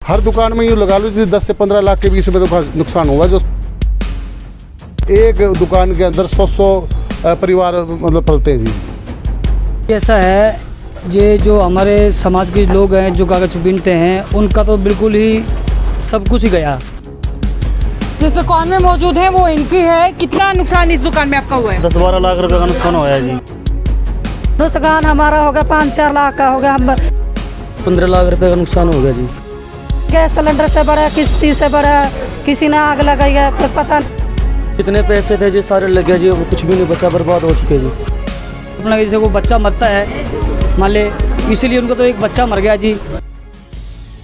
हर दुकान में यूँ लगा लो 10 से 15 लाख के बीच में नुकसान हुआ। जो एक दुकान के अंदर 100 परिवार मतलब पलते हैं जी। ऐसा है, ये जो हमारे समाज के लोग हैं जो कागज बीनते हैं, उनका तो बिल्कुल ही सब कुछ ही गया। जिस दुकान में मौजूद है वो इनकी है। कितना नुकसान इस दुकान में आपका हुआ है? 10-12 लाख रुपए का नुकसान हुआ है जी। नुकसान हमारा होगा 5-4 लाख का होगा। हम 15 लाख रुपए का नुकसान हो गया जी। गैस सिलेंडर से बड़ा, किस चीज़ से बड़ा, किसी ने आग लगाई है फिर पता कितने पैसे थे जी सारे लग गया जी, वो कुछ भी नहीं बचा, बर्बाद हो चुके जी। अपना जैसे को बच्चा मरता है मान ले, इसीलिए उनका तो एक बच्चा मर गया जी।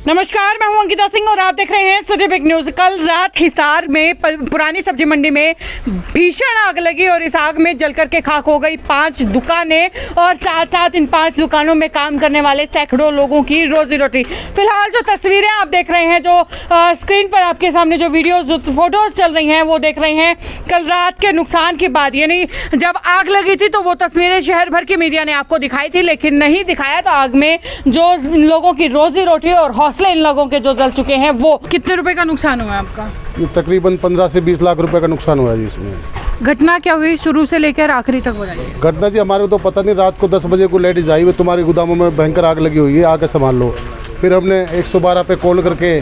नमस्कार, मैं हूं अंकिता सिंह और आप देख रहे हैं सिटी बिग न्यूज़। कल रात हिसार में पुरानी सब्जी मंडी में भीषण आग लगी और इस आग में जलकर के खाक हो गई 5 दुकानें और साथ साथ इन 5 दुकानों में काम करने वाले सैकड़ों लोगों की रोजी रोटी। फिलहाल जो तस्वीरें आप देख रहे हैं, जो स्क्रीन पर आपके सामने जो वीडियोज फोटोज चल रही हैं वो देख रहे हैं कल रात के नुकसान की बात। यानी जब आग लगी थी तो वो तस्वीरें शहर भर की मीडिया ने आपको दिखाई थी, लेकिन नहीं दिखाया तो आग में जो लोगों की रोजी रोटी और इन लोगों के जो जल चुके हैं वो। कितने रुपए का नुकसान हुआ है आपका? ये तकरीबन 15 से 20 लाख रुपए का नुकसान हुआ है जी। इसमें घटना क्या हुई शुरू से लेकर आखिरी तक हो जाएगी? घटना जी हमारे को तो पता नहीं, रात को 10 बजे को लेडीज आई, तुम्हारे गोदामों में भयंकर आग लगी हुई है, आके संभाल लो। फिर हमने 112 पे कॉल करके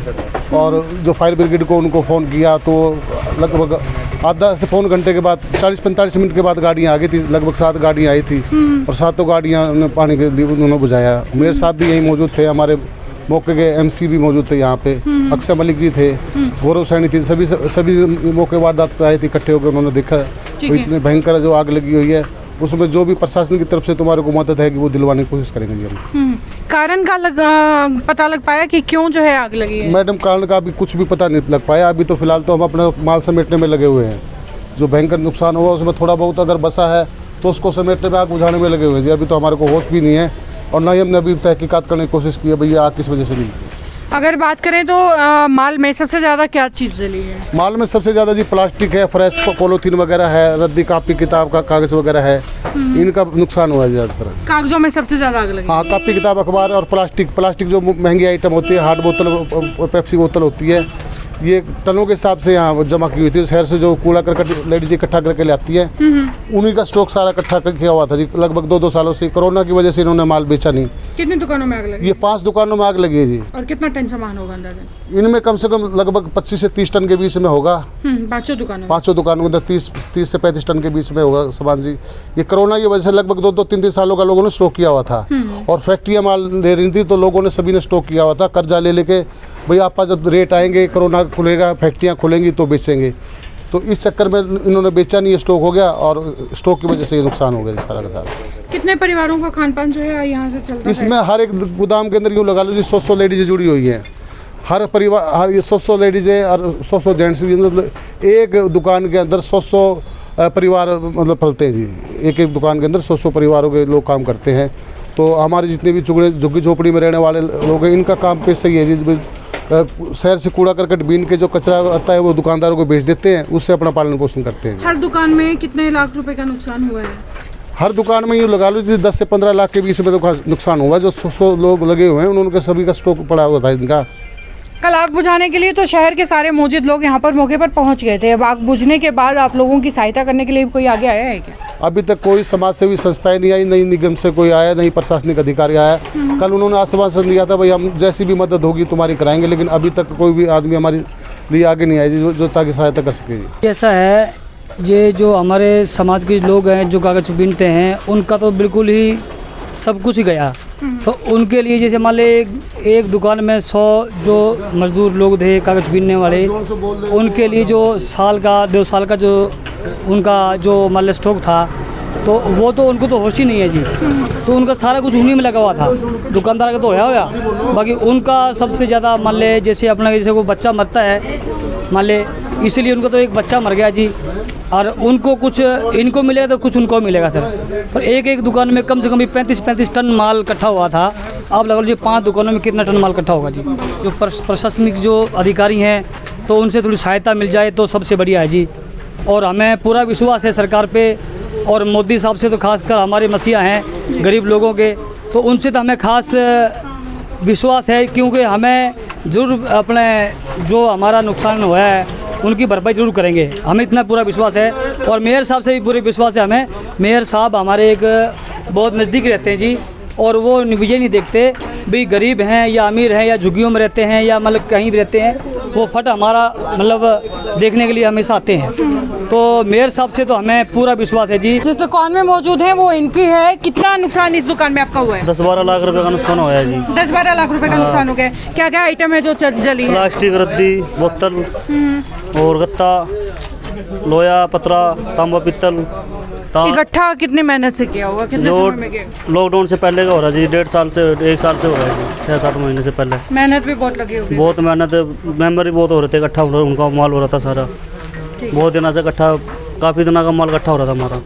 और जो फायर ब्रिगेड को उनको फ़ोन किया तो लगभग आधा से पौन घंटे के बाद 40-45 मिनट के बाद गाड़ियाँ आ गई थी। लगभग 7 गाड़ियाँ आई थी और 7 गाड़ियाँ पानी के लिए उन्होंने बुझाया। मेरे साथ भी यहीं मौजूद थे, हमारे मौके के एमसी भी मौजूद थे यहाँ पे, अक्षय मलिक जी थे, गौरव सैनी थी, सभी मौके वारदात पर आए थे इकट्ठे होकर। उन्होंने देखा तो इतने भयंकर जो आग लगी हुई है, उसमें जो भी प्रशासन की तरफ से तुम्हारे को मदद है कि वो दिलवाने की कोशिश करेंगे जी हम। कारण का पता लग पाया कि क्यों जो है आग लगी है? मैडम कारण का अभी कुछ भी पता नहीं लग पाया। अभी तो फिलहाल तो हम अपने माल समेटने में लगे हुए हैं। जो भयंकर नुकसान हुआ उसमें थोड़ा बहुत अगर बसा है तो उसको समेटने में, आग बुझाने में लगे हुए हैं जी। अभी तो हमारे को होश भी नहीं है और ना ही हमने अभी तहकीकात करने की कोशिश की है भैया आग किस वजह से नहीं। अगर बात करें तो माल में सबसे ज़्यादा क्या चीज़ जली है? माल में सबसे ज़्यादा जी प्लास्टिक है, फ्रेश पॉलीथीन वगैरह है, रद्दी कापी किताब का कागज़ वगैरह है, इनका नुकसान हुआ है ज़्यादातर। कागज़ों में सबसे ज़्यादा आग लगी? हाँ, कापी किताब अखबार और प्लास्टिक जो महंगी आइटम होती है, हार्ड बोतल, पेप्सी बोतल होती है, ये टनों के हिसाब से यहाँ जमा की हुई थी। शहर से जो कूड़ा करकट लेडीज इकट्ठा करके ले आती है, उन्हीं का स्टॉक सारा इकट्ठा किया हुआ था जी। लगभग 2 सालों से कोरोना की वजह से इन्होंने माल बेचा नहीं। कितनी दुकानों में आग लगी? ये 5 दुकानों में आग लगी है जी। और कितना टन सामान होगा अंदाजा? इनमें कम से कम लगभग 25 से 30 टन के बीच में होगा। 5 दुकानों? 5 दुकानों में 30 से 35 टन के बीच में होगा सामान जी। ये कोरोना की वजह से लगभग 2-3 सालों का लोगों ने स्टॉक किया हुआ था और फैक्ट्रियाँ माल ले रही थी, तो लोगों ने सभी ने स्टॉक किया हुआ था कर्जा ले लेके, भैया आपका जब रेट आएंगे, कोरोना खुलेगा, फैक्ट्रियाँ खुलेंगी तो बेचेंगे। तो इस चक्कर में इन्होंने बेचा नहीं, स्टॉक हो गया और स्टॉक की वजह से ये नुकसान हो गया सारा का सारा। कितने परिवारों का खान पान जो है यहाँ से चलता है? इसमें हर एक गोदाम के अंदर यूँ लगा लो जी 100 लेडीज़ें जुड़ी हुई हैं। हर परिवार, हर ये 100 लेडीज़ें और 100 जेंट्स भी, मतलब एक दुकान के अंदर 100 परिवार मतलब पलते हैं जी। एक दुकान के अंदर 100 परिवारों के लोग काम करते हैं। तो हमारे जितने भी झुग्गी झोपड़ी में रहने वाले लोग हैं, इनका काम पे सही है जी। शहर से कूड़ा करकट बीन के जो कचरा आता है वो दुकानदारों को बेच देते हैं, उससे अपना पालन पोषण करते हैं। हर दुकान में कितने लाख रुपए का नुकसान हुआ है? हर दुकान में यूँ लगा लो जी 10 से 15 लाख के बीच में नुकसान हुआ। जो 100 लोग लगे हुए हैं उनके सभी का स्टॉक पड़ा हुआ था इनका। कल आग बुझाने के लिए तो शहर के सारे मौजूद लोग यहाँ पर मौके पर पहुँच गए थे। अब आग बुझने के बाद आप लोगों की सहायता करने के लिए कोई आगे आया है क्या? अभी तक कोई समाज सेवी संस्थाएं नहीं आई, नहीं निगम से कोई आया, नहीं प्रशासनिक अधिकारी आया। कल उन्होंने आश्वासन दिया था भाई हम जैसी भी मदद होगी तुम्हारी कराएंगे, लेकिन अभी तक कोई भी आदमी हमारे लिए आगे नहीं आया जो ताकि सहायता कर सके। ऐसा है, ये जो हमारे समाज के लोग हैं जो कागज बीनते हैं, उनका तो बिल्कुल ही सब कुछ ही गया। तो उनके लिए जैसे मान ले एक दुकान में 100 जो मजदूर लोग थे कागज बीनने वाले, उनके लिए जो 2 साल का जो उनका जो मान ले स्टॉक था, तो वो तो उनको तो होश ही नहीं है जी। तो उनका सारा कुछ उन्हीं में लगा हुआ था। दुकानदार का तो होया, बाकी उनका सबसे ज़्यादा मान ले जैसे अपना जैसे कोई बच्चा मरता है मान ले, इसीलिए उनका तो एक बच्चा मर गया जी। और उनको कुछ इनको मिलेगा तो कुछ उनको मिलेगा सर। पर एक दुकान में कम से कम 35 टन माल इकट्ठा हुआ था। आप लगा लीजिए 5 दुकानों में कितना टन माल इकट्ठा होगा जी। जो प्रशासनिक जो अधिकारी हैं तो उनसे थोड़ी सहायता मिल जाए तो सबसे बढ़िया है जी। और हमें पूरा विश्वास है सरकार पे और मोदी साहब से, तो खासकर हमारे मसीहा हैं गरीब लोगों के, तो उनसे तो हमें खास विश्वास है, क्योंकि हमें ज़रूर अपने जो हमारा नुकसान हुआ है उनकी भरपाई ज़रूर करेंगे, हमें इतना पूरा विश्वास है। और मेयर साहब से भी पूरे विश्वास है हमें। मेयर साहब हमारे एक बहुत नज़दीक रहते हैं जी, और वो ये नहीं देखते भी गरीब हैं या अमीर हैं या झुग्गियों में रहते हैं या मतलब कहीं भी रहते हैं, वो फट हमारा मतलब देखने के लिए हमेशा आते हैं। तो मेयर साहब से तो हमें पूरा विश्वास है जी। जिस दुकान में मौजूद है वो इनकी है। कितना नुकसान इस दुकान में आपका हुआ है? 10-12 लाख रुपए का नुकसान हुआ है जी। 10-12 लाख रुपए का नुकसान हो गया। क्या क्या आइटम है जो जली है? प्लास्टिक, रद्दी, बोतल और गत्ता, लोया, पतरा, तांबा, पित्तल। इकट्ठा कितनी मेहनत से किया होगा? कितने समय में किया? लॉकडाउन से पहले का हो रहा है जी, 1.5 साल से 1 साल से हो रहा है, 6-7 महीने से पहले। मेहनत भी बहुत लगी होगी। बहुत मेहनत, मेंबर भी बहुत हो रहे थे, इकट्ठा हो रहा, उनका माल हो रहा था सारा, बहुत दिनों से इकट्ठा, काफ़ी दिनों का माल इकट्ठा हो रहा था हमारा।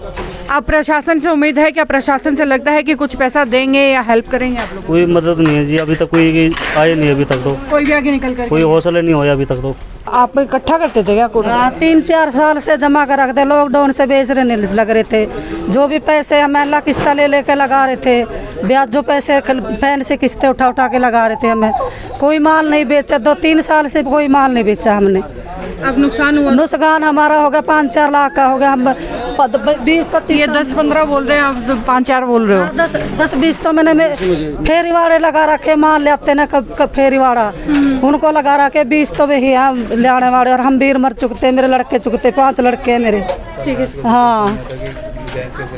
अब प्रशासन से उम्मीद है, क्या प्रशासन से लगता है कि कुछ पैसा देंगे या हेल्प करेंगे आप लोग? कोई मदद नहीं है जी, अभी तक कोई आए नहीं, अभी तक तो कोई भी आगे निकल कर? कोई हौसला नहीं होया अभी तक तो। आप इकट्ठा करते थे क्या कूड़ा? हाँ, 3-4 साल से जमा कर रखते, लॉकडाउन से बेच रहे लग रहे थे। जो भी पैसे हम महिला किस्तें ले लेके लगा रहे थे, ब्याज जो पैसे फैन से किस्तें उठा उठा के लगा रहे थे। हमें कोई माल नहीं बेचा, 2-3 साल से कोई माल नहीं बेचा हमने। अब नुकसान हुआ? नुकसान हमारा हो गया 5-4 लाख का हो गया। हम 20-25, ये 10-15 बोल रहे हैं, आप 5-4 बोल रहे हो। 10-20 तो मैंने फेरी वाड़े लगा रखे, माल ले आते ना कब फेरी वाड़ा, उनको लगा रखे। 20 तो वही हम ले आने वाले, और हम भी मर चुकते, मेरे लड़के चुकते, 5 लड़के हैं मेरे। ठीक है। हाँ,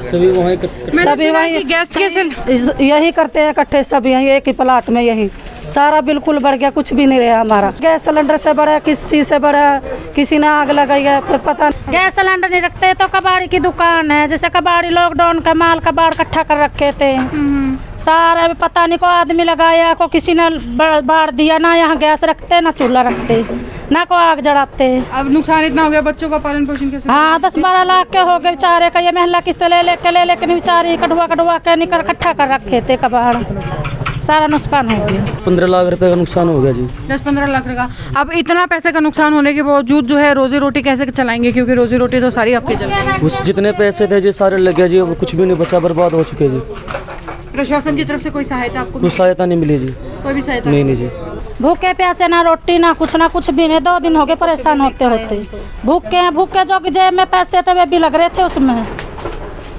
सभी वहीं गैस के यही करते हैं इकट्ठे, सब यही एक ही प्लाट में, यही सारा बिल्कुल बढ़ गया, कुछ भी नहीं रहा हमारा। गैस सिलेंडर से बढ़ा, किस चीज़ से बढ़ा, किसी ने आग लगाई है, फिर पता नहीं। गैस सिलेंडर नहीं रखते तो कबाड़ी की दुकान है, जैसे कबाड़ी लॉकडाउन का माल कबाड़ इकट्ठा कर रखे थे सारा, पता नहीं को आदमी लगाया, को किसी ने बाढ़ दिया ना। यहाँ गैस रखते ना चूल्हा रखते ना को आग जलाते। अब नुकसान इतना हो गया, बच्चों का पालन पोषण कैसे? हाँ, 10-12 लाख के हो गए बेचारे का। ये महिला किस्त ले लेके बेचारी कटवा के निकल इकट्ठा कर रखे थे कबाड़, सारा नुकसान हो गया। 15 लाख रुपए का नुकसान हो गया जी। 10-15 लाख का। अब इतना पैसे का नुकसान होने के बावजूद जो है रोजी रोटी कैसे चलाएंगे? क्योंकि रोजी रोटी तो सारी आपकी चल रही है। उस जितने पैसे थे जी सारे लग गए जी, अब कुछ भी नहीं बचा, बर्बाद हो चुके जी। प्रशासन की तरफ से कोई सहायता आपको? कुछ सहायता नहीं मिली जी। कोई भी सहायता नहीं जी। भूखे प्यासे ना रोटी ना कुछ भी नहीं। 2 दिन हो गए परेशान होते भूखे जो जेब में पैसे थे वे भी लग रहे थे, उसमें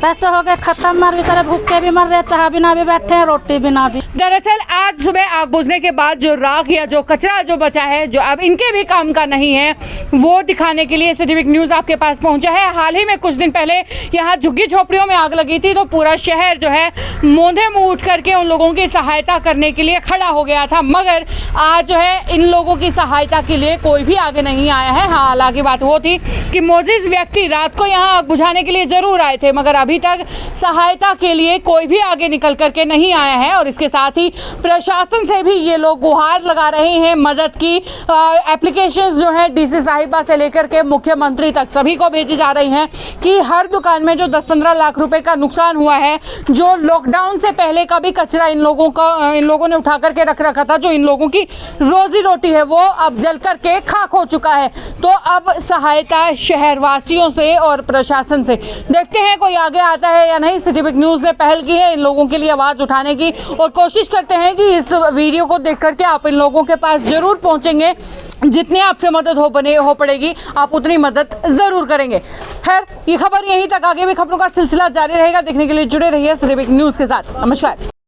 पैसे हो गए खत्म। मर बेचारे भूखे भी मर रहे, चाह बिना भी बैठे हैं, रोटी बिना भी। दरअसल आज सुबह आग बुझने के बाद जो राख या जो कचरा जो बचा है, जो अब इनके भी काम का नहीं है, वो दिखाने के लिए सिटी न्यूज़ आपके पास पहुंचा है। हाल ही में कुछ दिन पहले यहाँ झुग्गी झोपड़ियों में आग लगी थी, तो पूरा शहर जो है मोंधे मुँह उठ करके उन लोगों की सहायता करने के लिए खड़ा हो गया था। मगर आज जो है इन लोगों की सहायता के लिए कोई भी आगे नहीं आया है। हाँ, हालांकि बात वो थी कि मोजिज़ व्यक्ति रात को यहाँ आग बुझाने के लिए ज़रूर आए थे, मगर अभी तक सहायता के लिए कोई भी आगे निकल करके नहीं आया है। और इसके साथ ही प्रशासन से भी ये लोग गुहार लगा रहे हैं मदद की। एप्लीकेशंस जो है डीसी साहिबा से लेकर के मुख्यमंत्री तक सभी को भेजी जा रही हैं कि हर दुकान में जो 10-15 लाख रुपए का नुकसान हुआ है, जो लॉकडाउन से पहले का भी कचरा इन लोगों ने उठा करके रख रखा था, जो इन लोगों की रोजी रोटी है वो अब जल करके खाक हो चुका है। तो अब सहायता शहरवासियों से और प्रशासन से, देखते हैं कोई आगे आता है या नहीं। सिटी न्यूज़ ने पहल की है इन लोगों के लिए आवाज़ उठाने की, और कोशिश करते हैं कि इस वीडियो को देख करके आप इन लोगों के पास जरूर पहुंचेंगे। जितनी आपसे मदद हो पड़ेगी आप उतनी मदद ज़रूर करेंगे। खैर, ये खबर यहीं तक, आगे भी खबरों का सिलसिला जारी रहेगा। देखने के लिए जुड़े रहिए सिटी न्यूज़ के साथ। नमस्कार।